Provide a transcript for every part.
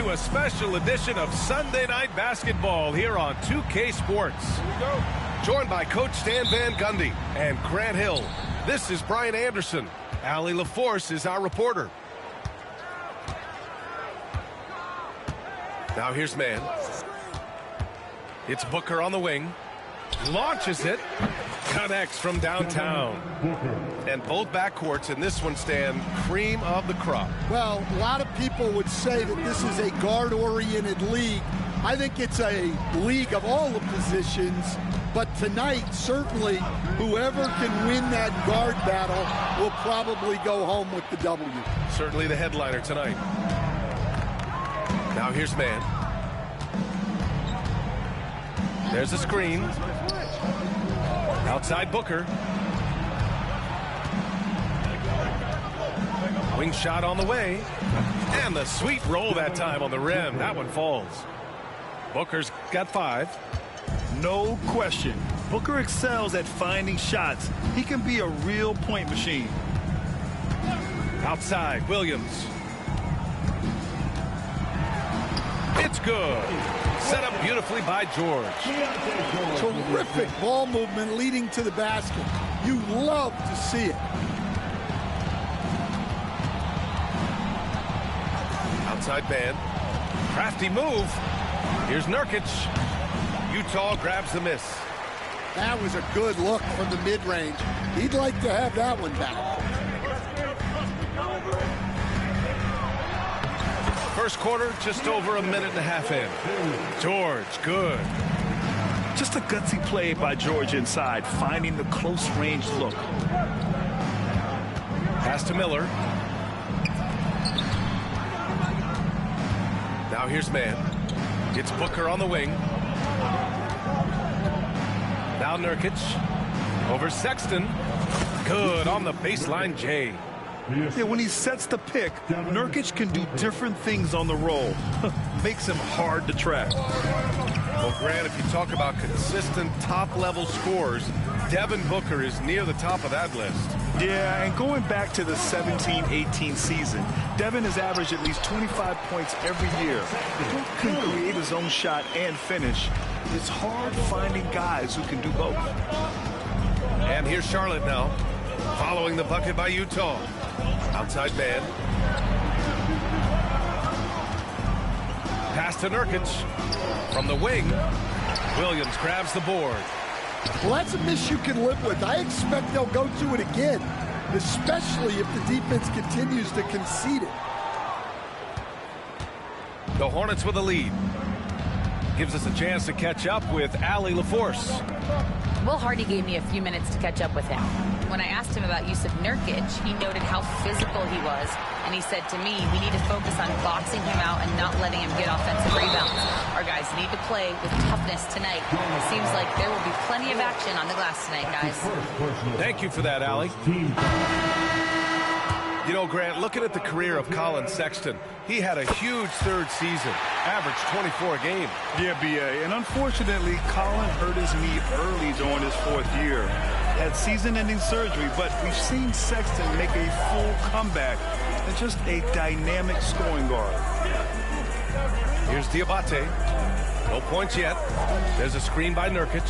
you a special edition of Sunday Night Basketball here on 2K Sports. Here we go. Joined by Coach Stan Van Gundy and Grant Hill. This is Brian Anderson. Allie LaForce is our reporter. Now here's man. It's Booker on the wing. Launches it. Connects from downtown. And both backcourts in this one stand cream of the crop. Well, a lot of people would say that this is a guard-oriented league. I think it's a league of all the positions. But tonight, certainly, whoever can win that guard battle will probably go home with the W. Certainly the headliner tonight. Now here's man. There's a screen. Outside Booker. Wing shot on the way. And the sweet roll that time on the rim. That one falls. Booker's got 5. No question. Booker excels at finding shots. He can be a real point machine. Outside, Williams. It's good. Set up beautifully by George. Terrific ball movement leading to the basket. You love to see it. Outside band. Crafty move. Here's Nurkic. Utah grabs the miss. That was a good look from the mid-range. He'd like to have that one back. First quarter, just over a minute and a half in. George, good. Just a gutsy play by George inside, finding the close range look. Pass to Miller. Now here's man. It's Booker on the wing. Now Nurkic. Over Sexton. Good on the baseline, Jay. Yeah, when he sets the pick, Nurkic can do different things on the roll. Makes him hard to track. Well, Grant, if you talk about consistent top-level scores, Devin Booker is near the top of that list. Yeah, and going back to the 17-18 season, Devin has averaged at least 25 points every year. If he can create his own shot and finish, it's hard finding guys who can do both. And here's Charlotte now, following the bucket by Utah. Outside man. Pass to Nurkic. From the wing, Williams grabs the board. Well, that's a miss you can live with. I expect they'll go to it again, especially if the defense continues to concede it. The Hornets with a lead. Gives us a chance to catch up with Allie LaForce. Will Hardy gave me a few minutes to catch up with him. When I asked him about Yusuf Nurkic, he noted how physical he was, and he said to me, we need to focus on boxing him out and not letting him get offensive rebounds. Our guys need to play with toughness tonight. It seems like there will be plenty of action on the glass tonight, guys. Thank you for that, Allie. You know, Grant, looking at the career of Colin Sexton, he had a huge third season, averaged 24 a game. Yeah, B.A., and unfortunately, Colin hurt his knee early during his 4th year. Had season-ending surgery, but we've seen Sexton make a full comeback and just a dynamic scoring guard. Here's Diabate. No points yet. There's a screen by Nurkic.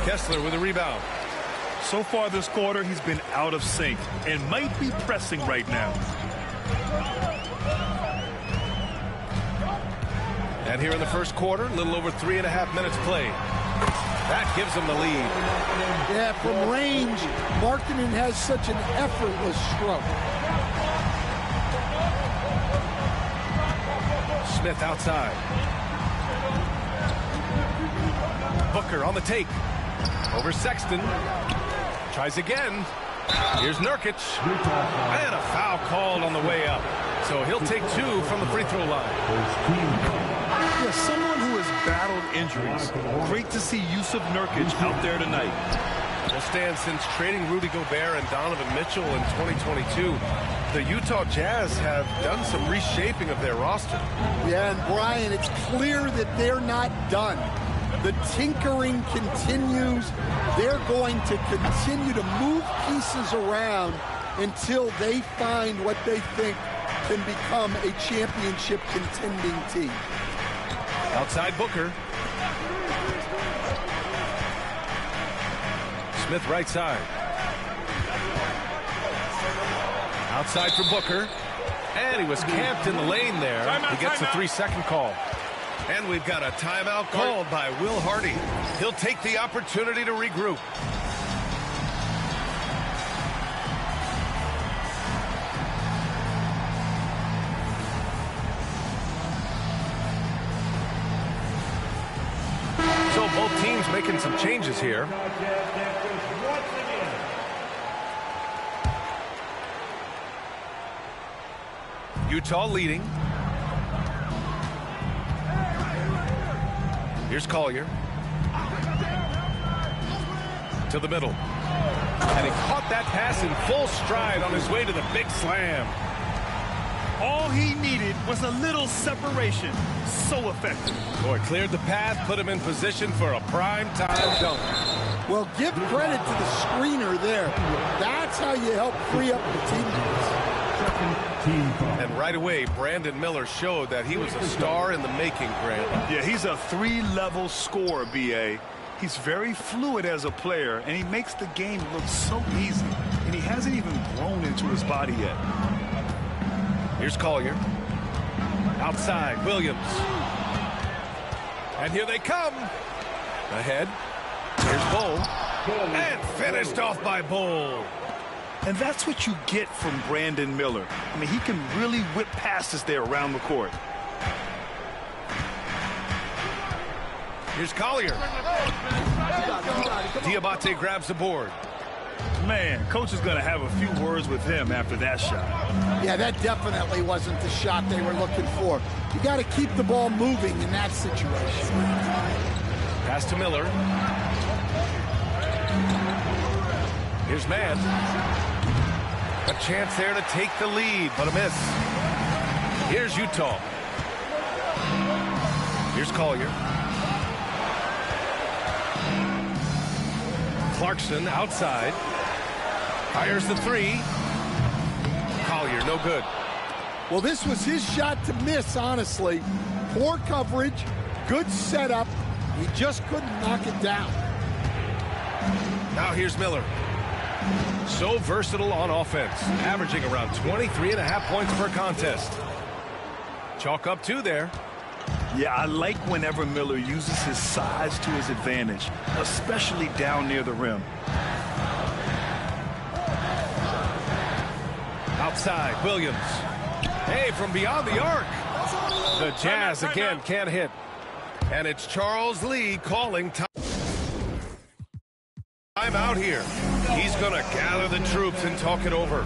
Kessler with a rebound. So far this quarter, he's been out of sync and might be pressing right now. And here in the first quarter, a little over 3.5 minutes played. That gives them the lead. Yeah, from range, Markkanen has such an effortless stroke. Smith outside. Booker on the take. Over Sexton. Tries again. Here's Nurkic. And a foul called on the way up. So he'll take 2 from the free throw line. Yeah, someone who has battled injuries. Great to see Yusuf Nurkic out there tonight. Well, Stan, since trading Rudy Gobert and Donovan Mitchell in 2022, the Utah Jazz have done some reshaping of their roster. Yeah, and Brian, it's clear that they're not done. The tinkering continues. They're going to continue to move pieces around until they find what they think can become a championship contending team. Outside Booker. Smith right side. Outside for Booker. And he was camped in the lane there. He gets a 3-second call. And we've got a timeout called by Will Hardy. He'll take the opportunity to regroup. So both teams making some changes here. Utah leading. Here's Collier. To the middle. And he caught that pass in full stride on his way to the big slam. All he needed was a little separation. So effective. Boy, cleared the path, put him in position for a prime-time dunk. Well, give credit to the screener there. That's how you help free up the teammates. And right away, Brandon Miller showed that he was a star in the making, Grant. Yeah, he's a 3-level scorer, B.A. He's very fluid as a player, and he makes the game look so easy. And he hasn't even grown into his body yet. Here's Collier. Outside, Williams. And here they come. Ahead. Here's Bull. And finished off by Bull. And that's what you get from Brandon Miller. I mean, he can really whip passes there around the court. Here's Collier. Diabate grabs the board. Man, coach is going to have a few words with him after that shot. Yeah, that definitely wasn't the shot they were looking for. You got to keep the ball moving in that situation. Pass to Miller. Here's Mann. A chance there to take the lead, but a miss. Here's Utah. Here's Collier. Clarkson outside. Fires the three. Collier, no good. Well, this was his shot to miss, honestly. Poor coverage, good setup. He just couldn't knock it down. Now here's Miller. So versatile on offense, averaging around 23.5 points per contest. Chalk up 2 there. Yeah, I like whenever Miller uses his size to his advantage, especially down near the rim. Outside, Williams. Hey, from beyond the arc. The Jazz again can't hit. And it's Charles Lee calling time out here. He's going to gather the troops and talk it over.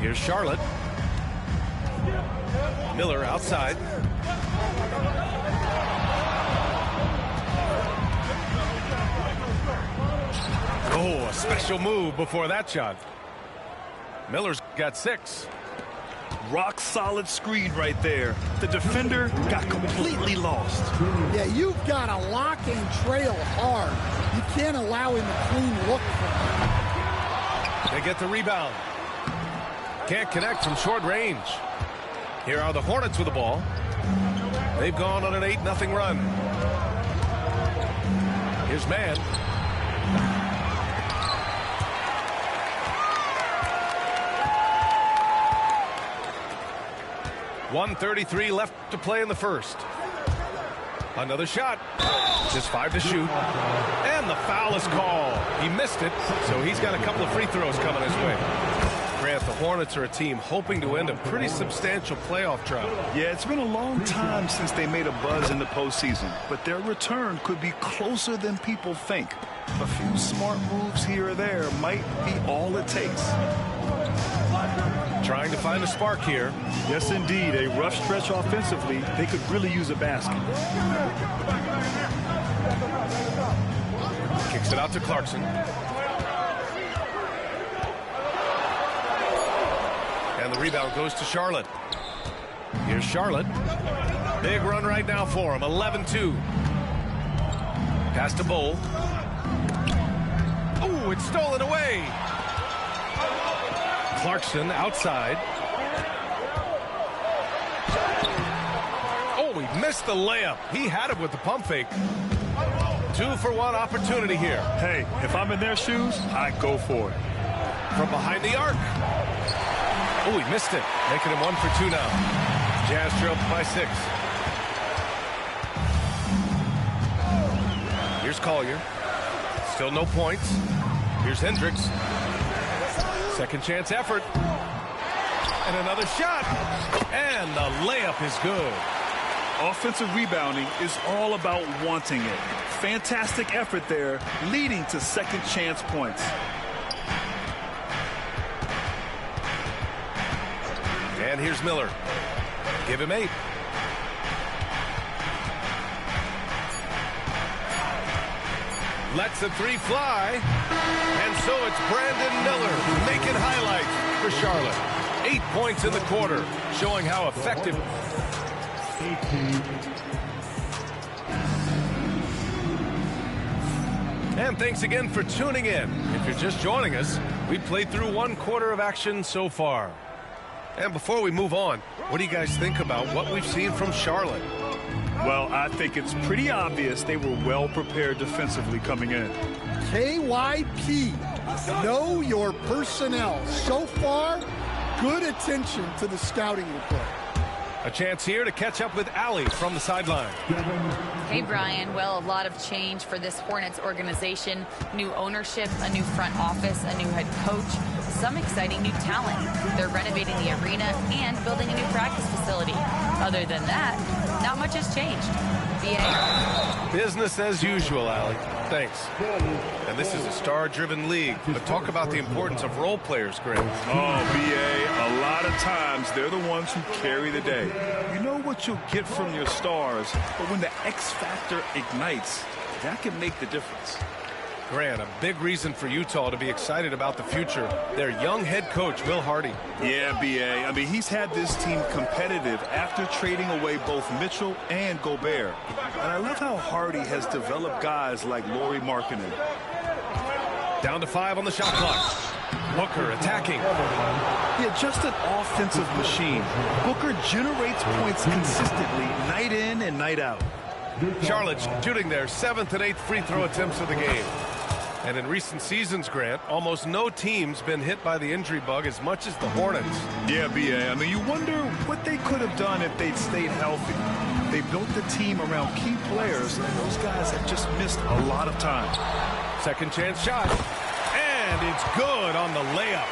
Here's Charlotte. Miller outside. Oh, a special move before that shot. Miller's got 6. Rock solid screen right there. The defender got completely lost. Yeah, you've got to lock and trail hard. You can't allow him a clean look for him. They get the rebound. Can't connect from short range. Here are the Hornets with the ball. They've gone on an 8-0 run. Here's Mann. .133 left to play in the first. Another shot. Just 5 to shoot. And the foul is called. He missed it, so he's got a couple of free throws coming his way. Grant, the Hornets are a team hoping to end a pretty substantial playoff drought. Yeah, it's been a long time since they made a buzz in the postseason, but their return could be closer than people think. A few smart moves here or there might be all it takes. Trying to find a spark here. Yes, indeed. A rough stretch offensively. They could really use a basket. Kicks it out to Clarkson. And the rebound goes to Charlotte. Here's Charlotte. Big run right now for him. 11-2. Pass to Bowl. Ooh, it's stolen away. Clarkson outside. Oh, he missed the layup. He had it with the pump fake. 2-for-1 opportunity here. Hey, if I'm in their shoes, I'd go for it. From behind the arc. Oh, he missed it. Making him 1 for 2 now. Jazz trail by 6. Here's Collier. Still no points. Here's Hendricks. Second chance effort. And another shot. And the layup is good. Offensive rebounding is all about wanting it. Fantastic effort there, leading to second chance points. And here's Miller. Give him 8. Lets the 3 fly. And so it's Brandon Miller making highlights for Charlotte. 8 points in the quarter, showing how effective. And thanks again for tuning in. If you're just joining us, we played through 1 quarter of action so far. And before we move on, what do you guys think about what we've seen from Charlotte? Well, I think it's pretty obvious they were well prepared defensively coming in. KYP, know your personnel. So far, good attention to the scouting report. A chance here to catch up with Allie from the sideline. Hey, Brian. Well, a lot of change for this Hornets organization. New ownership, a new front office, a new head coach, some exciting new talent. They're renovating the arena and building a new practice facility. Other than that, not much has changed. BA. Business as usual, Allie. Thanks. And this is a star-driven league, but talk about the importance of role players, Grant. Oh, BA, a lot of times they're the ones who carry the day. You know what you'll get from your stars, but when the X factor ignites, that can make the difference. Grant, a big reason for Utah to be excited about the future. Their young head coach, Will Hardy. Yeah, BA. I mean, he's had this team competitive after trading away both Mitchell and Gobert. And I love how Hardy has developed guys like Lauri Markkanen. Down to 5 on the shot clock. Booker attacking. Yeah, just an offensive machine. Booker generates points consistently, night in and night out. Charlotte shooting their 7th and 8th free throw attempts of the game. And in recent seasons, Grant, almost no team's been hit by the injury bug as much as the Hornets. Yeah, BA. I mean, you wonder what they could have done if they'd stayed healthy. They built the team around key players, and those guys have just missed a lot of time. Second chance shot. And it's good on the layup.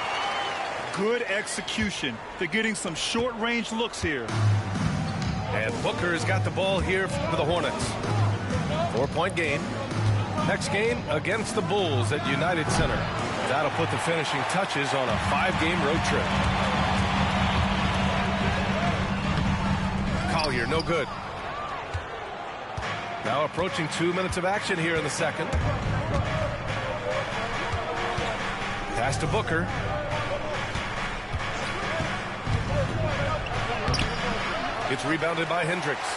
Good execution. They're getting some short-range looks here. And Booker has got the ball here for the Hornets. 4-point game. Next game against the Bulls at United Center. That'll put the finishing touches on a 5-game road trip. Collier, no good. Now approaching 2 minutes of action here in the second. Pass to Booker. It's rebounded by Hendricks.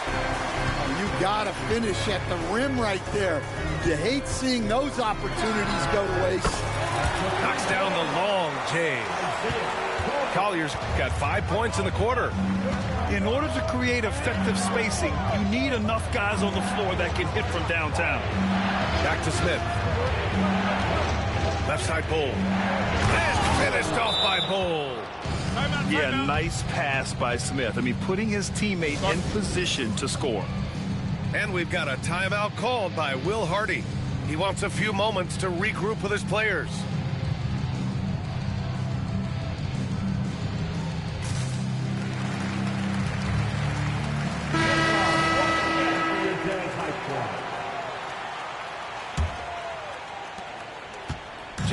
You got to finish at the rim right there. You hate seeing those opportunities go to waste. Knocks down the long J. Collier's got 5 points in the quarter. In order to create effective spacing, you need enough guys on the floor that can hit from downtown. Back to Smith. Left side Bull. And finished off by Bull. Yeah, nice pass by Smith. I mean, putting his teammate in position to score. And we've got a timeout called by Will Hardy. He wants a few moments to regroup with his players.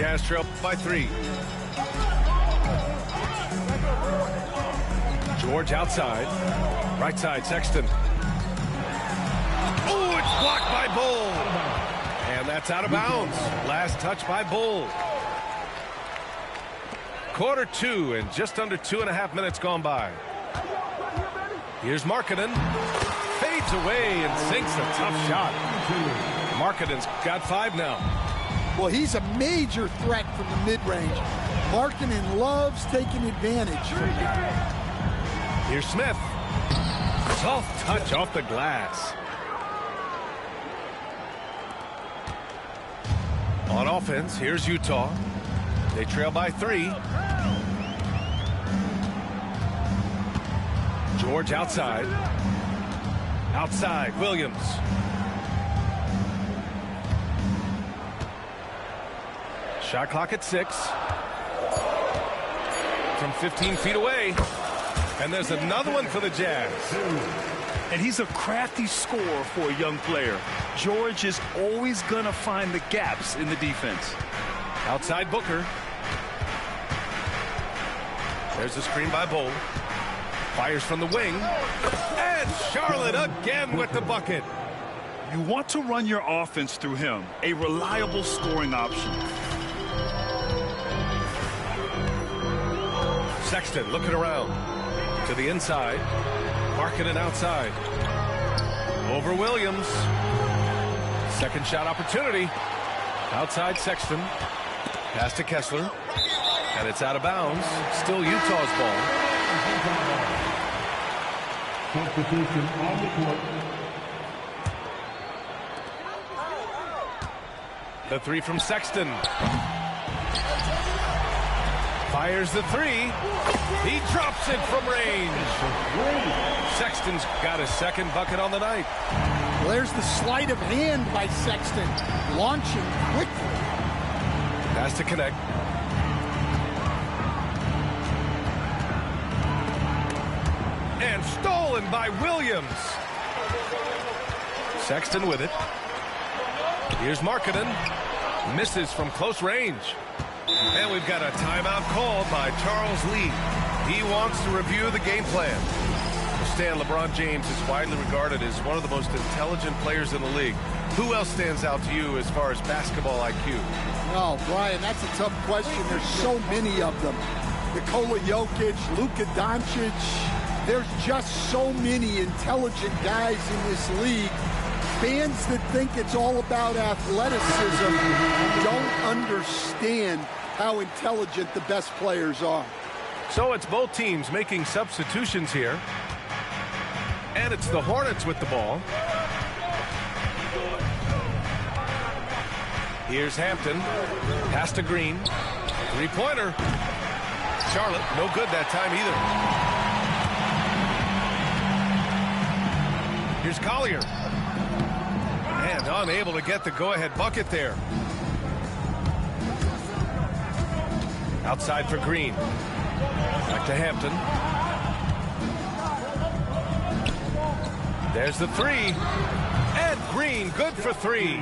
Jazz trail by 3. George outside. Right side, Sexton. Oh, it's blocked by Bull. And that's out of bounds. Last touch by Bull. Quarter 2 and just under 2.5 minutes gone by. Here's Markkanen. Fades away and sinks a tough shot. Markkanen's got 5 now. Well, he's a major threat from the mid-range. Markkanen loves taking advantage from that. Here's Smith. Soft touch off the glass. On offense, here's Utah. They trail by 3. George outside. Outside, Williams. Shot clock at 6. From 15 feet away. And there's another one for the Jazz. And he's a crafty scorer for a young player. George is always going to find the gaps in the defense. Outside Booker. There's a screen by Bull. Fires from the wing. And Charlotte again with the bucket. You want to run your offense through him. A reliable scoring option. Sexton looking around. To the inside. Markkanen outside. Over Williams. Second shot opportunity. Outside Sexton. Pass to Kessler. And it's out of bounds. Still Utah's ball. Substitution on the court. The 3 from Sexton. Fires the 3. He drops it from range. Sexton's got his second bucket on the night. Well, there's the sleight of hand by Sexton. Launching quickly. Pass to connect. And stolen by Williams. Sexton with it. Here's Markkanen. Misses from close range. And we've got a timeout called by Charles Lee. He wants to review the game plan. Stan, LeBron James is widely regarded as one of the most intelligent players in the league. Who else stands out to you as far as basketball IQ? Oh, Brian, that's a tough question. There's so many of them. Nikola Jokic, Luka Doncic. There's just so many intelligent guys in this league. Fans that think it's all about athleticism don't understand how intelligent the best players are. So it's both teams making substitutions here. And it's the Hornets with the ball. Here's Hampton. Pass to Green. Three-pointer. Charlotte, no good that time either. Here's Collier. And unable to get the go-ahead bucket there. Outside for Green. Back to Hampton. There's the 3. And Green, good for 3.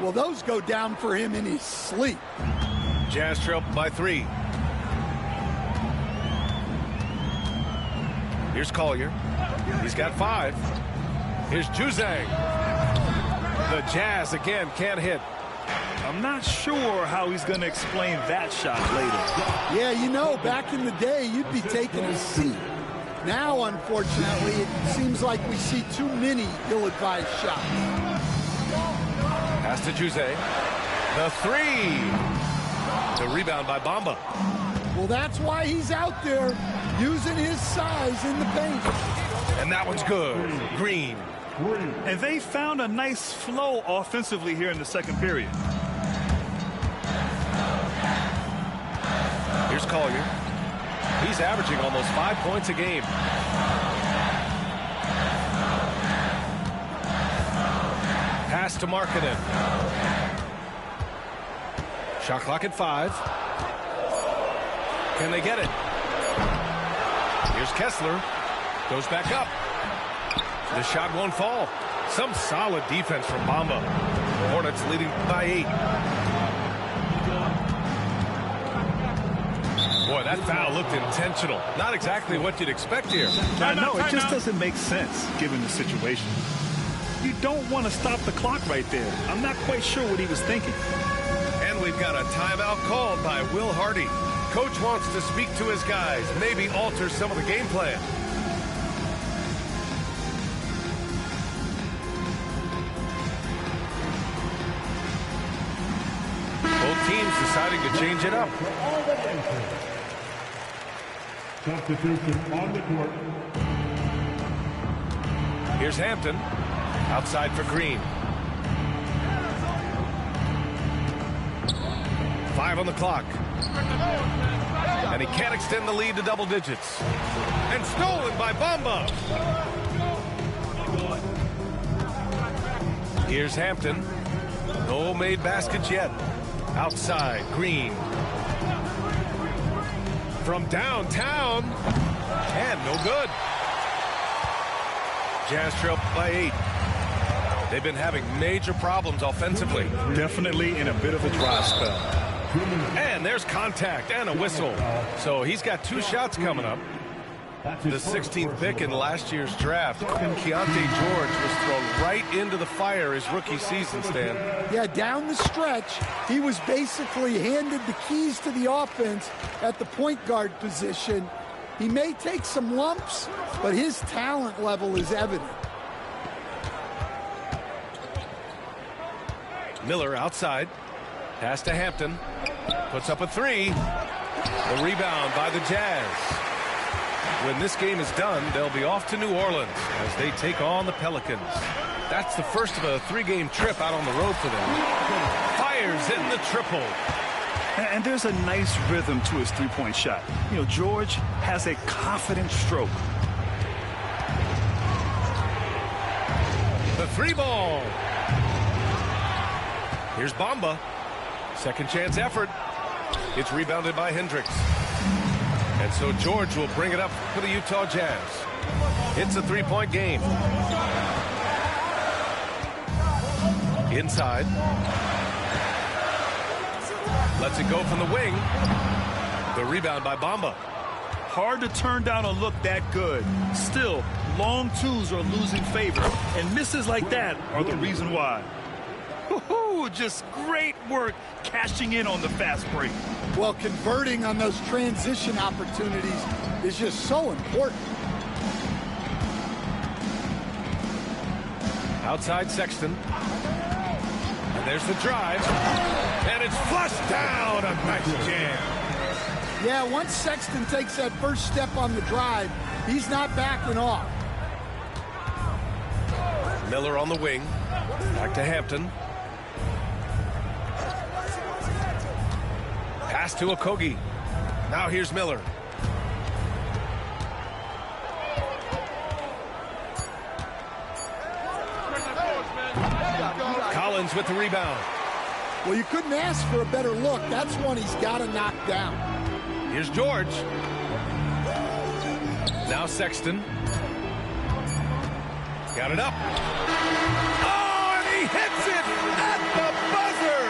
Well, those go down for him in his sleep. Jazz trail by 3. Here's Collier. He's got 5. Here's Juzang. The Jazz again can't hit. I'm not sure how he's going to explain that shot later. Yeah, you know, back in the day, you'd be taking a seat. Now, unfortunately, it seems like we see too many ill-advised shots. Pass to Juzang. The 3. The rebound by Bamba. Well, that's why he's out there using his size in the paint. And that one's good. Green. And they found a nice flow offensively here in the second period. Here's Collier. He's averaging almost 5 points a game. Pass to Markkanen. Shot clock at 5. Can they get it? Here's Kessler. Goes back up. The shot won't fall. Some solid defense from Bamba. Hornets leading by 8. Boy, that foul looked intentional. Not exactly what you'd expect here. I know, it just doesn't make sense given the situation. You don't want to stop the clock right there. I'm not quite sure what he was thinking. And we've got a timeout called by Will Hardy. Coach wants to speak to his guys, maybe alter some of the game plan. Both teams deciding to change it up. Substitution on the court. Here's Hampton. Outside for Green. 5 on the clock. And he can't extend the lead to double digits. And stolen by Bamba. Here's Hampton. No made baskets yet. Outside, Green. From downtown. And no good. Jazz trail by 8. They've been having major problems offensively. Definitely in a bit of a dry spell. And there's contact and a whistle. So he's got 2 shots coming up. The 16th pick in last year's draft, Keontae George was thrown right into the fire his rookie season, Stan. Yeah, down the stretch, he was basically handed the keys to the offense at the point guard position. He may take some lumps, but his talent level is evident. Miller outside. Pass to Hampton. Puts up a 3. The rebound by the Jazz. When this game is done, they'll be off to New Orleans as they take on the Pelicans. That's the first of a 3-game trip out on the road for them. Fires in the triple. And there's a nice rhythm to his three-point shot. You know, George has a confident stroke. The 3-ball. Here's Bamba. Second chance effort. It's rebounded by Hendricks. And so George will bring it up for the Utah Jazz. It's a 3-point game. Inside. Lets it go from the wing. The rebound by Bamba. Hard to turn down a look that good. Still, long twos are losing favor, and misses like that are the reason why. Woohoo! Just great work cashing in on the fast break. Well, converting on those transition opportunities is just so important. Outside Sexton. And there's the drive. And it's flushed down. A nice jam. Yeah, once Sexton takes that first step on the drive, he's not backing off. Miller on the wing. Back to Hampton. Pass to Okogie. Now here's Miller. Collins with the rebound. Well, you couldn't ask for a better look. That's one he's got to knock down. Here's George. Now Sexton. Got it up. Oh, and he hits it at the buzzer.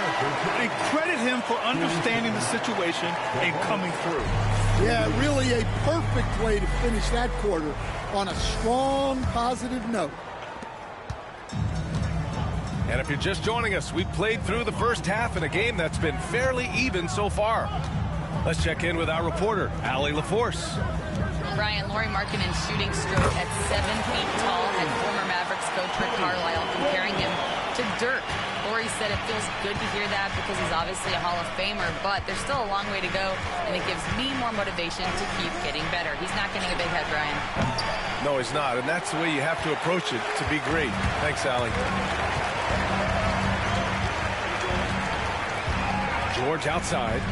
And credit him for understanding the situation and coming through. Yeah, really a perfect way to finish that quarter on a strong, positive note. And if you're just joining us, we've played through the first half in a game that's been fairly even so far. Let's check in with our reporter, Allie LaForce. Brian, Lauri Markkanen's shooting stroke at 7 feet tall had former Mavericks coach Rick Carlisle comparing him to Dirk. Lauri said it feels good to hear that because he's obviously a Hall of Famer, but there's still a long way to go, and it gives me more motivation to keep getting better. He's not getting a big head, Brian. No, he's not, and that's the way you have to approach it to be great. Thanks, Allie. George outside.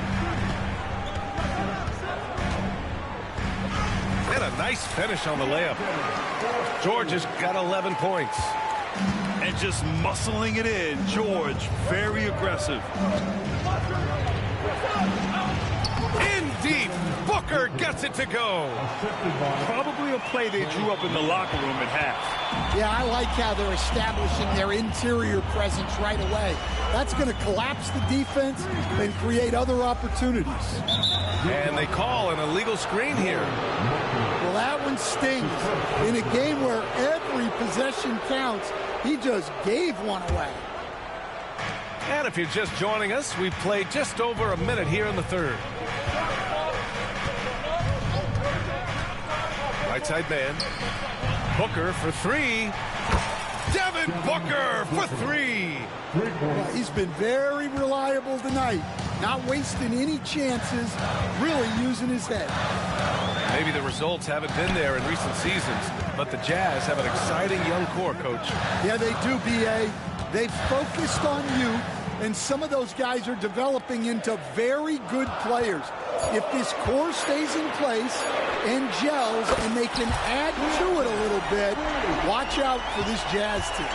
And a nice finish on the layup. George has got 11 points. And just muscling it in. George, very aggressive. In deep. Booker gets it to go. Probably a play they drew up in the locker room at half. Yeah, I like how they're establishing their interior presence right away. That's going to collapse the defense and create other opportunities. And they call an illegal screen here. Well, that one stings. In a game where every possession counts, he just gave one away. And if you're just joining us, we've played just over a minute here in the third. Right side man. Booker for three. Devin Booker for three. Well, he's been very reliable tonight. Not wasting any chances, really using his head. Maybe the results haven't been there in recent seasons, but the Jazz have an exciting young core, Coach. Yeah, they do, B.A. They've focused on youth, and some of those guys are developing into very good players. If this core stays in place and gels and they can add to it a little bit, watch out for this Jazz team.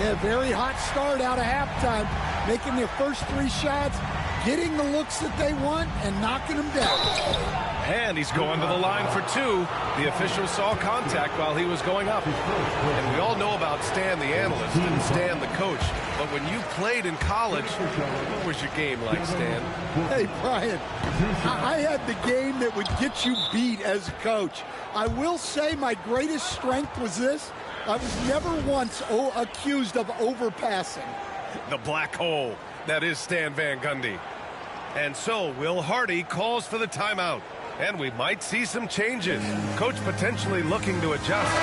Yeah, very hot start out of halftime, making their first three shots, getting the looks that they want, and knocking them down. And he's going to the line for two. The official saw contact while he was going up. And we all know about Stan the analyst and Stan the coach. But when you played in college, what was your game like, Stan? Hey, Brian, I had the game that would get you beat as a coach. I will say my greatest strength was this. I was never once accused of overpassing. The black hole. That is Stan Van Gundy. And so Will Hardy calls for the timeout. And we might see some changes. Coach potentially looking to adjust.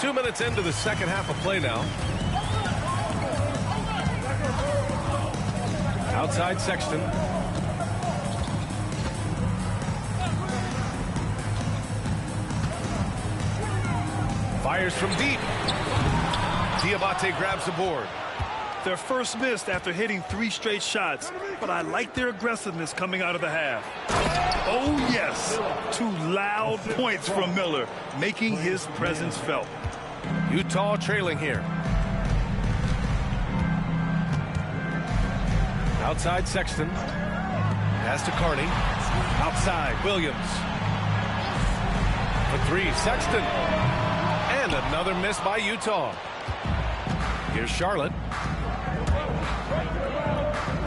2 minutes into the second half of play now. Outside Sexton. Fires from deep. Diabate grabs the board. Their first missed after hitting 3 straight shots, but I like their aggressiveness coming out of the half. Oh, yes. 2 loud points from Miller, making his presence felt. Utah trailing here. Outside Sexton. Pass to Carney. Outside Williams. For 3, Sexton. And another miss by Utah. Here's Charlotte.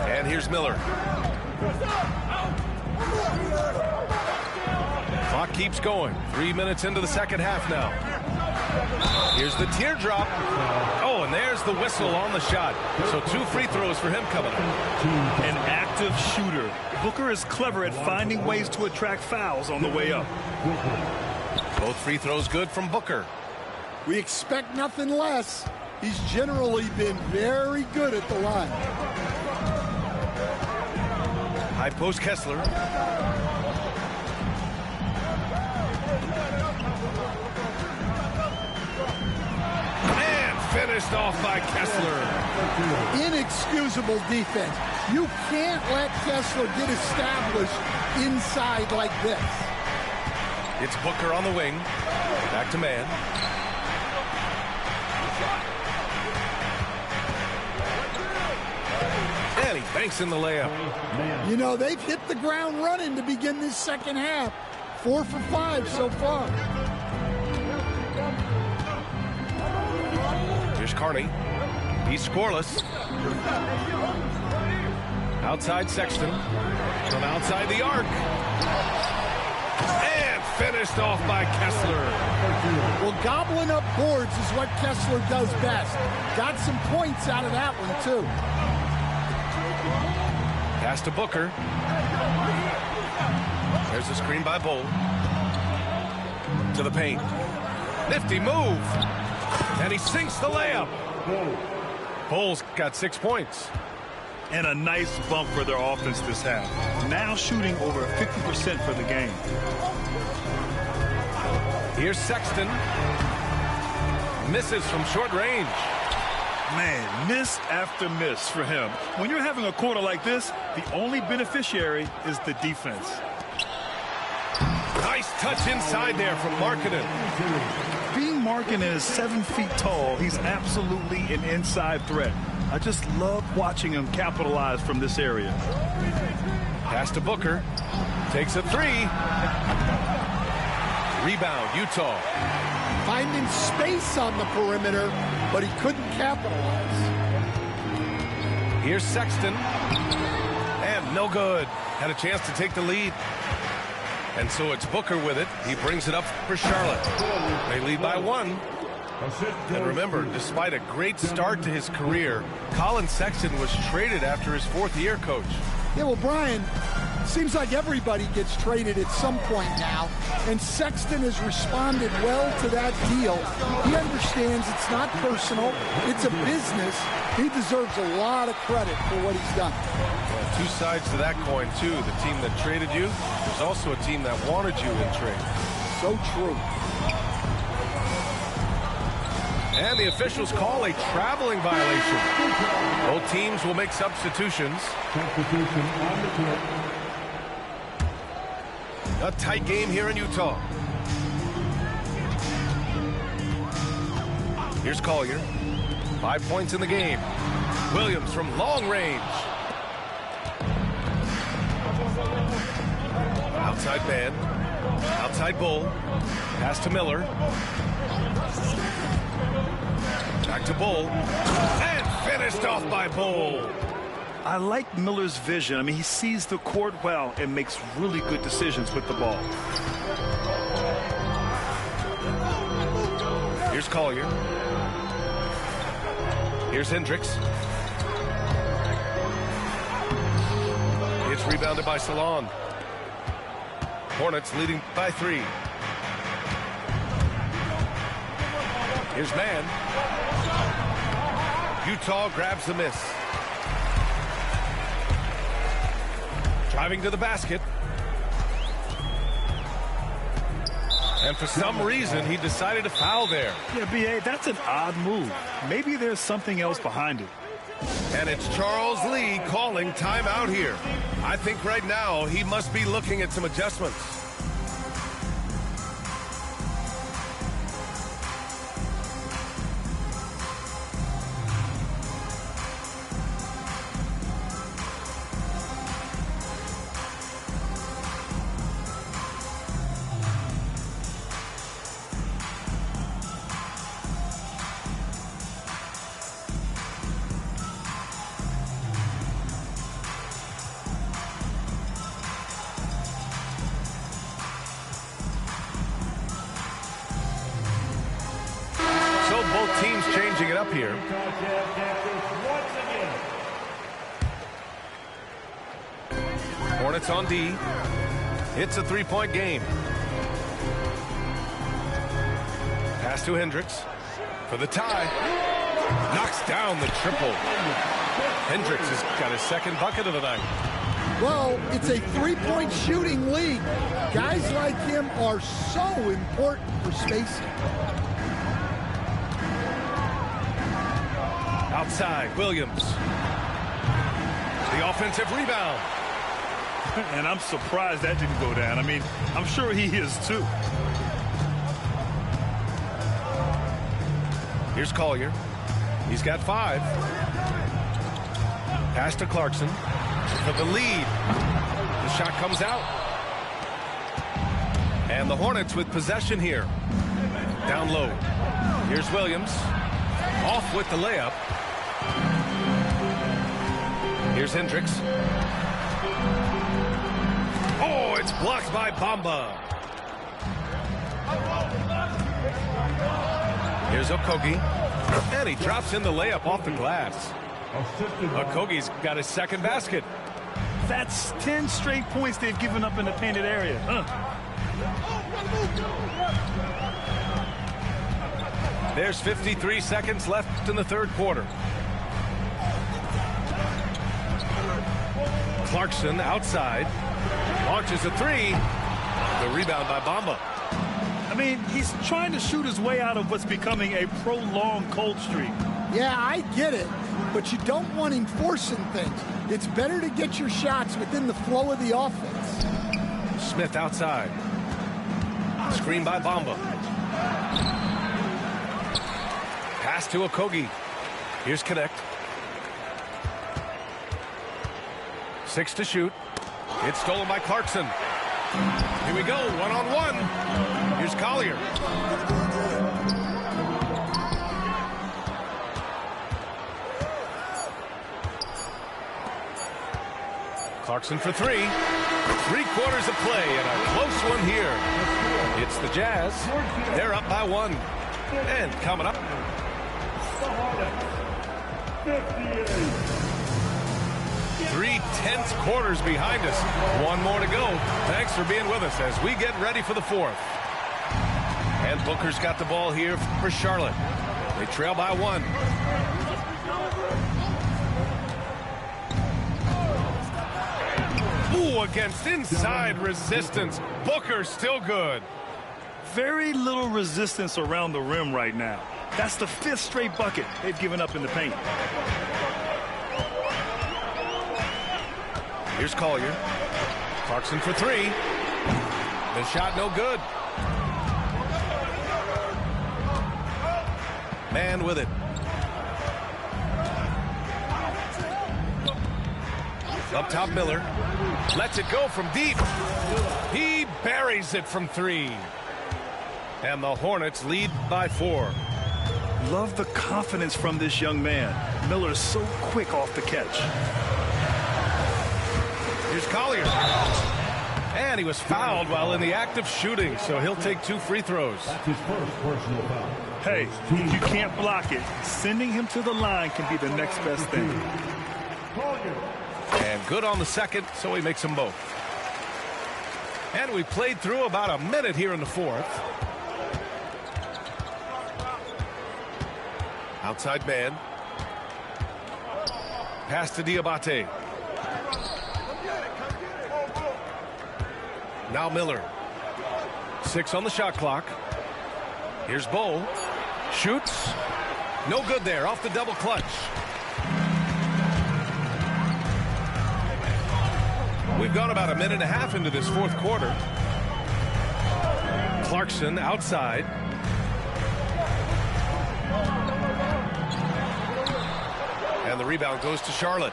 And here's Miller. Clock keeps going. 3 minutes into the second half now. Here's the teardrop. Oh, and there's the whistle on the shot. So 2 free throws for him coming up. An active shooter. Booker is clever at finding ways to attract fouls on the way up. Both free throws good from Booker. We expect nothing less. He's generally been very good at the line. High post Kessler. And finished off by Kessler. Inexcusable defense. You can't let Kessler get established inside like this. It's Booker on the wing. Back to man. And he banks in the layup. You know, they've hit the ground running to begin this second half. 4 for 5 so far. Here's Carney. He's scoreless. Outside Sexton. From outside the arc. And finished off by Kessler. Well, gobbling up boards is what Kessler does best. Got some points out of that one, too. Pass to Booker. There's a screen by Bull. To the paint. Nifty move. And he sinks the layup. Bull's got 6 points. And a nice bump for their offense this half. Now shooting over 50% for the game. Here's Sexton. Misses from short range. Man, miss after miss for him. When you're having a quarter like this, the only beneficiary is the defense. Nice touch inside there from Markkanen. Being Markkanen is 7 feet tall, he's absolutely an inside threat. I just love watching him capitalize from this area. Pass to Booker. Takes a three. Rebound, Utah. Finding space on the perimeter, but he couldn't capitalize. Here's Sexton. And no good. Had a chance to take the lead. And so it's Booker with it. He brings it up for Charlotte. They lead by 1. And remember, despite a great start to his career, Colin Sexton was traded after his 4th year, Coach. Yeah, well, Brian, seems like everybody gets traded at some point now, and Sexton has responded well to that deal. He understands it's not personal, it's a business. He deserves a lot of credit for what he's done. Well, 2 sides to that coin, too. The team that traded you, there's also a team that wanted you in trade. So true. And the officials call a traveling violation. Both teams will make substitutions. Substitution on the court. A tight game here in Utah. Here's Collier. 5 points in the game. Williams from long range. Outside man. Outside Bull. Pass to Miller. Back to Bull. And finished off by Bull. I like Miller's vision. I mean, he sees the court well and makes really good decisions with the ball. Here's Collier. Here's Hendricks. It's rebounded by Salon. Hornets leading by 3. Here's Man. Utah grabs the miss. Driving to the basket. And for some reason, he decided to foul there. Yeah, B.A., that's an odd move. Maybe there's something else behind it. And it's Charles Lee calling timeout here. I think right now he must be looking at some adjustments. Both teams changing it up here. Hornets on D. It's a 3-point game. Pass to Hendricks for the tie. Knocks down the triple. Hendricks has got his 2nd bucket of the night. Well, it's a 3-point shooting league. Guys like him are so important for spacing. Outside, Williams. The offensive rebound. And I'm surprised that didn't go down. I mean, I'm sure he is too. Here's Collier. He's got 5. Pass to Clarkson for the lead. The shot comes out. And the Hornets with possession here. Down low. Here's Williams. Off with the layup. Here's Hendricks. Oh, it's blocked by Bamba. Here's Okogie. And he drops in the layup off the glass. Okogie's got his 2nd basket. That's 10 straight points they've given up in the painted area. There's 53 seconds left in the 3rd quarter. Clarkson outside. Launches a 3. The rebound by Bamba. I mean, he's trying to shoot his way out of what's becoming a prolonged cold streak. Yeah, I get it, but you don't want him forcing things. It's better to get your shots within the flow of the offense. Smith outside. Screen by Bamba. Pass to Okogie. Here's Connect. 6 to shoot. It's stolen by Clarkson. Here we go, one-on-one. Here's Collier. Clarkson for three. 3/4 of play and a close one here. It's the Jazz. They're up by one. And coming up. 3 tense quarters behind us. One more to go. Thanks for being with us as we get ready for the fourth. And Booker's got the ball here for Charlotte. They trail by one. Ooh, against inside resistance. Booker still good. Very little resistance around the rim right now. That's the 5th straight bucket they've given up in the paint. Here's Collier. Clarkson for three. The shot no good. Man with it. Up top, Miller. Lets it go from deep. He buries it from three. And the Hornets lead by 4. Love the confidence from this young man. Miller is so quick off the catch. Here's Collier. And he was fouled while in the act of shooting, so he'll take 2 free throws. That's his first personal foul. Hey, if you can't block it, sending him to the line can be the next best thing. And good on the second, so he makes them both. And we played through about a minute here in the fourth. Outside man. Pass to Diabate. Now Miller. 6 on the shot clock. Here's Bowl. Shoots. No good there. Off the double clutch. We've gone about a minute and a half into this fourth quarter. Clarkson outside. And the rebound goes to Charlotte.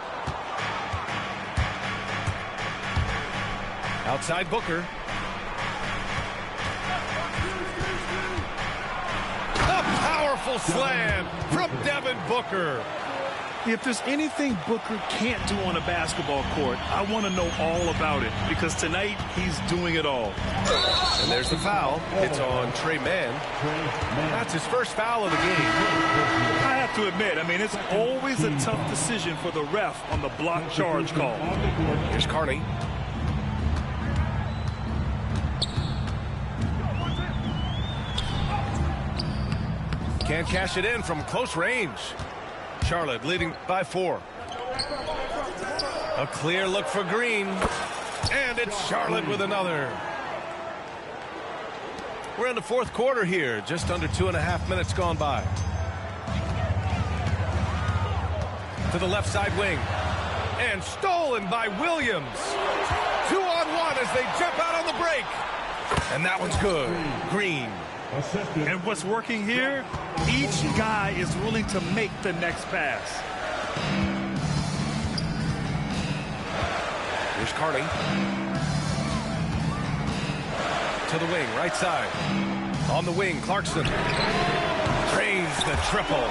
Outside Booker. A powerful slam from Devin Booker. If there's anything Booker can't do on a basketball court, I want to know all about it, because tonight he's doing it all. And there's the foul. It's on Trey Mann. That's his first foul of the game. I have to admit, it's always a tough decision for the ref on the block charge call. Here's Carney. Can't cash it in from close range. Charlotte leading by 4. A clear look for Green. And it's Charlotte with another. We're in the fourth quarter here. Just under 2.5 minutes gone by. To the left side wing. And stolen by Williams. 2-on-1 as they jump out on the break. And that one's good. Green. And what's working here, each guy is willing to make the next pass. Here's Carney. To the wing, right side. On the wing, Clarkson. Drains the triple.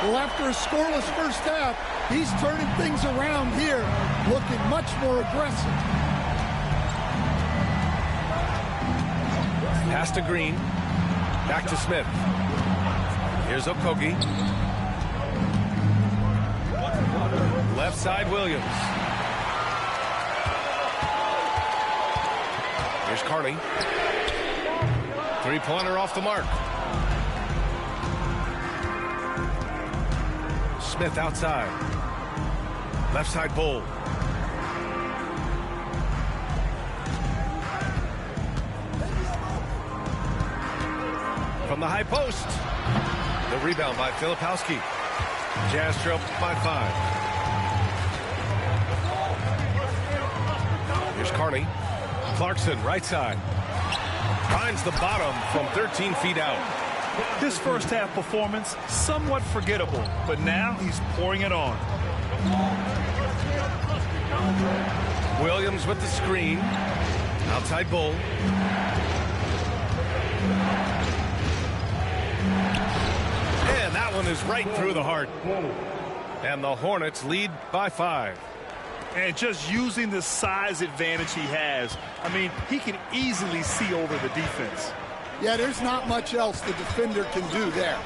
Well, after a scoreless first half, he's turning things around here, looking much more aggressive. Pass to Green. Back to Smith. Here's Okogie. Left side, Williams. Here's Carney. 3-pointer off the mark. Smith outside. Left side, Bowl. From the high post. The rebound by Filipowski. Jazz trail by 5. Here's Carney. Clarkson, right side. Finds the bottom from 13 feet out. This first half performance, somewhat forgettable, but now he's pouring it on. Williams with the screen. Outside Bull. And that one is right through the heart. And the Hornets lead by 5. And just using the size advantage he has, I mean, he can easily see over the defense. Yeah, there's not much else the defender can do there.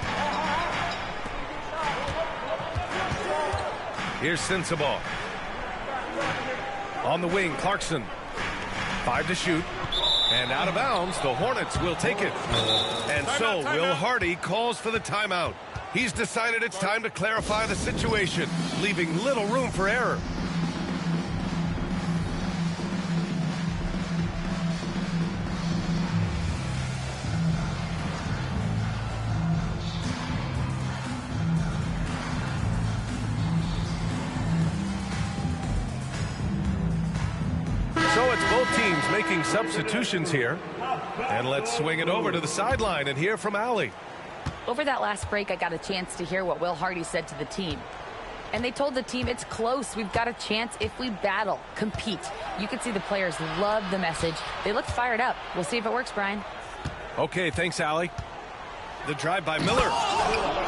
Here's Sensabaugh. On the wing, Clarkson. 5 to shoot. And out of bounds, the Hornets will take it. And so Will Hardy calls for the timeout. He's decided it's time to clarify the situation, leaving little room for error. So it's both teams making substitutions here. And let's swing it over to the sideline and hear from Allie. Over that last break, I got a chance to hear what Will Hardy said to the team. And they told the team, it's close. We've got a chance if we battle, compete. You could see the players love the message. They looked fired up. We'll see if it works, Brian. Okay, thanks, Allie. The drive by Miller.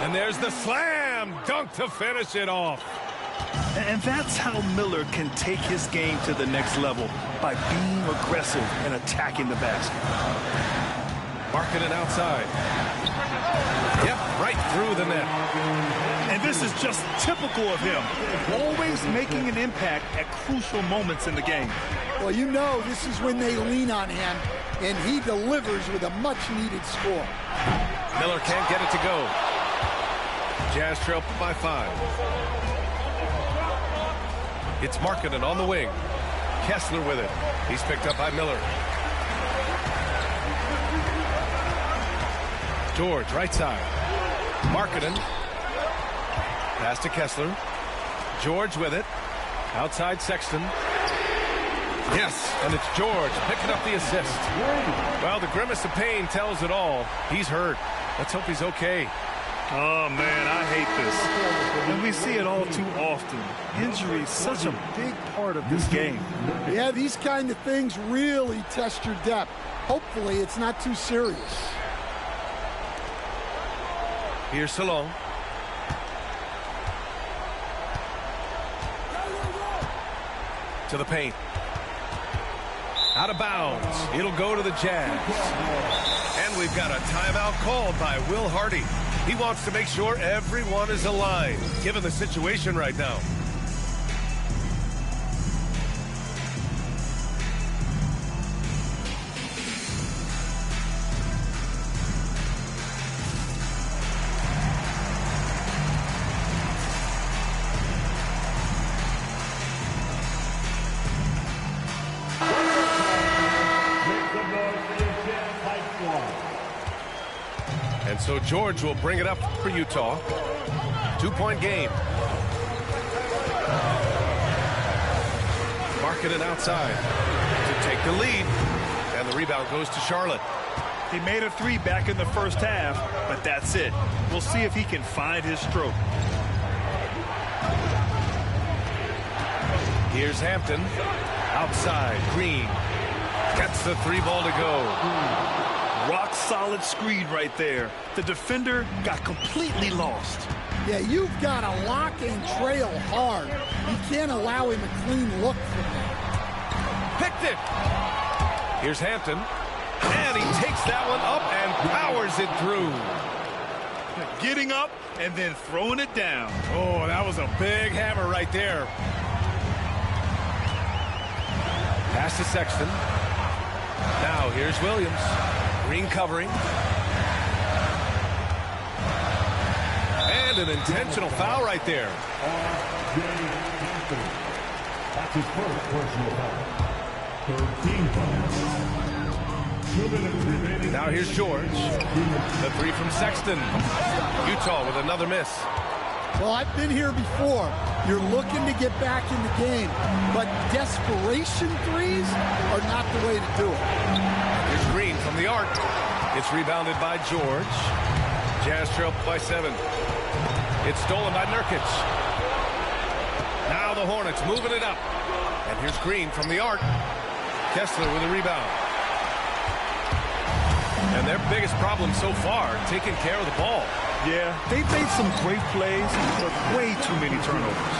And there's the slam dunk to finish it off. And that's how Miller can take his game to the next level, by being aggressive and attacking the basket. Marking it outside. Yep, right through the net. And this is just typical of him, always making an impact at crucial moments in the game. Well, you know this is when they lean on him, and he delivers with a much-needed score. Miller can't get it to go. Jazz trail by 5. It's Markkanen on the wing. Kessler with it. He's picked up by Miller. George, right side. Markkanen. Pass to Kessler. George with it. Outside Sexton. Yes, and it's George picking up the assist. Well, the grimace of pain tells it all. He's hurt. Let's hope he's okay. Oh, man, I hate this. And we see it all too often. Injury is such a big part of this game. Yeah, these kind of things really test your depth. Hopefully, it's not too serious. Here's Salon. To the paint. Out of bounds. It'll go to the Jazz. And we've got a timeout called by Will Hardy. He wants to make sure everyone is aligned, given the situation right now. And so George will bring it up for Utah. 2-point game. Markkanen outside to take the lead. And the rebound goes to Charlotte. He made a 3 back in the first half, but that's it. We'll see if he can find his stroke. Here's Hampton. Outside, Green. Gets the 3 ball to go. Rock solid screen right there. The defender got completely lost. Yeah, you've got to lock and trail hard. You can't allow him a clean look from there. Picked it. Here's Hampton. And he takes that one up and powers it through. Getting up and then throwing it down. Oh, that was a big hammer right there. Pass to Sexton. Now here's Williams. Green covering. And an intentional foul right there. That's his first personal foul. 13 fouls. 2 minutes remaining. Now here's George. The 3 from Sexton. Utah with another miss. Well, I've been here before. You're looking to get back in the game, but desperation threes are not the way to do it. Here's Green from the arc. It's rebounded by George. Jazz trail by 7. It's stolen by Nurkic. Now the Hornets moving it up. And here's Green from the arc. Kessler with a rebound. And their biggest problem so far, taking care of the ball. Yeah, they've made some great plays, but way too many turnovers.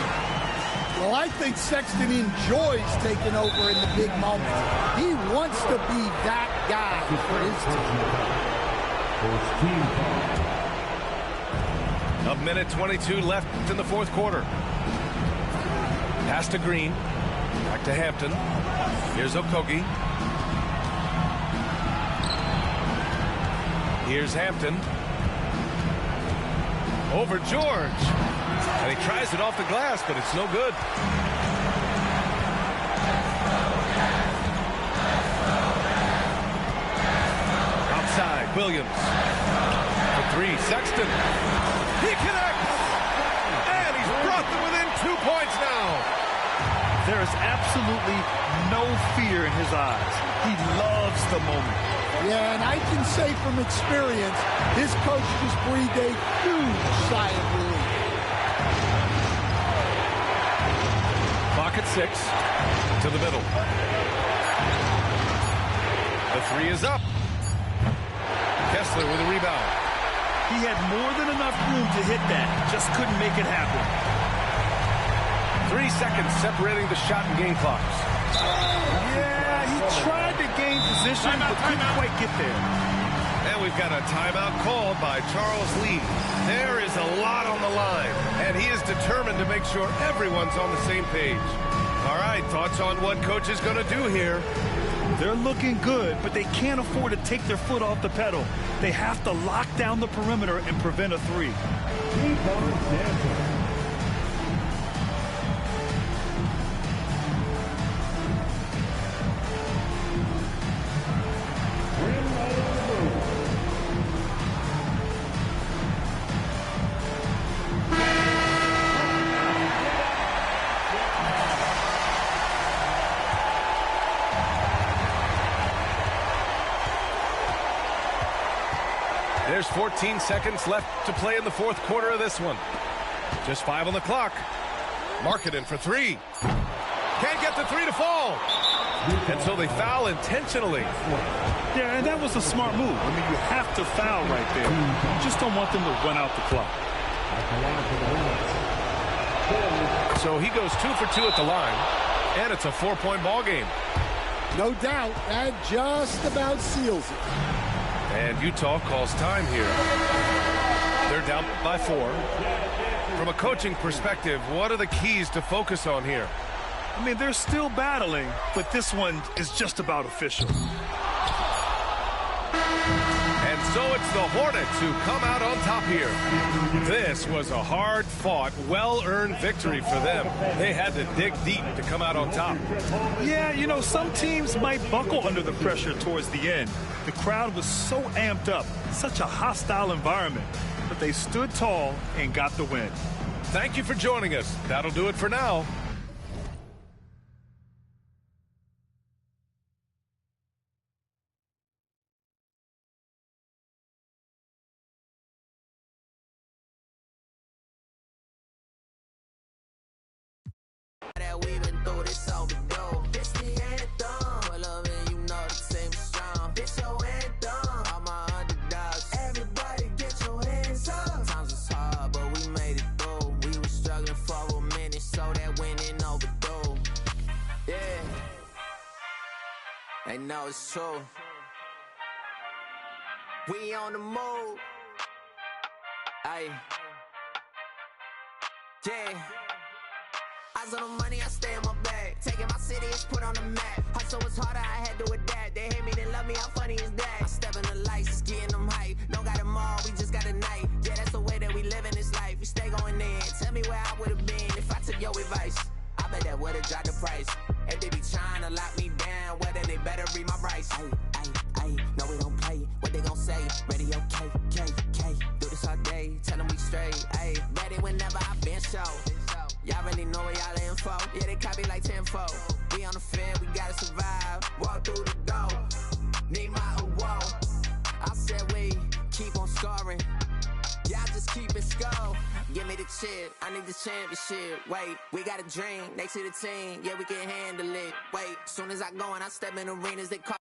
Well, I think Sexton enjoys taking over in the big moments. He wants to be that guy for his team. A minute 22 left in the fourth quarter. Pass to Green. Back to Hampton. Here's Okogie. Here's Hampton. Over George. And he tries it off the glass, but it's no good. Outside, Williams. For three, Sexton. He connects! And he's brought them within 2 points now. There is absolutely no fear in his eyes. He loves the moment. Yeah, and I can say from experience, his coach just breathed a huge sigh of relief. Clock at 6. To the middle. The three is up. Kessler with a rebound. He had more than enough room to hit that. Just couldn't make it happen. 3 seconds separating the shot and game clocks. Yeah, he tried to gain position, but couldn't quite get there. And we've got a timeout called by Charles Lee. There is a lot on the line, and he is determined to make sure everyone's on the same page. All right, thoughts on what coach is going to do here? They're looking good, but they can't afford to take their foot off the pedal. They have to lock down the perimeter and prevent a three. There's 14 seconds left to play in the fourth quarter of this one. Just 5 on the clock. Markkanen for three. Can't get the three to fall. And so they foul intentionally. Yeah, and that was a smart move. I mean, you have to foul right there. You just don't want them to run out the clock. So he goes 2 for 2 at the line, and it's a 4-point ball game. No doubt, that just about seals it. And Utah calls time here. They're down by 4. From a coaching perspective, what are the keys to focus on here? I mean, they're still battling, but this one is just about official. And so it's the Hornets who come out on top here. This was a hard-fought, well-earned victory for them. They had to dig deep to come out on top. Yeah, you know, some teams might buckle under the pressure towards the end. The crowd was so amped up, such a hostile environment, but they stood tall and got the win. Thank you for joining us. That'll do it for now. That we've been through this overdue. This the anthem. Pull up and you know the team is strong. This your anthem. All my underdogs. Everybody get your hands up. Sometimes it's hard, but we made it through. We were struggling for a minute, so that winning overdue. Yeah. They know it's true. We on the move. Aye. Yeah. Eyes on the money, I stay in my bag. Taking my city, it's put on the map. Hustle was harder, I had to adapt. They hate me, they love me, how funny is that? I step in the lights, it's getting them hype. Don't got them all, we just got a night. Yeah, that's the way that we live in this life. We stay going in. Tell me where I would've been if I took your advice. I bet that would've dropped the price. If they be trying to lock me down, well then they better read my rights. Ayy, no we don't play. What they gon' say? Radio K. Do this all day, tell them we straight. Ayy, ready whenever I been show. Y'all really know where y'all info. Yeah, they copy like tenfold. We on the field, we gotta survive. Walk through the door, need my award. I said we keep on scoring. Y'all just keep it score. give me the chip. I need this championship. Wait, we got a dream. Next to the team, yeah, we can handle it. Wait, soon as I go and I step in arenas, they call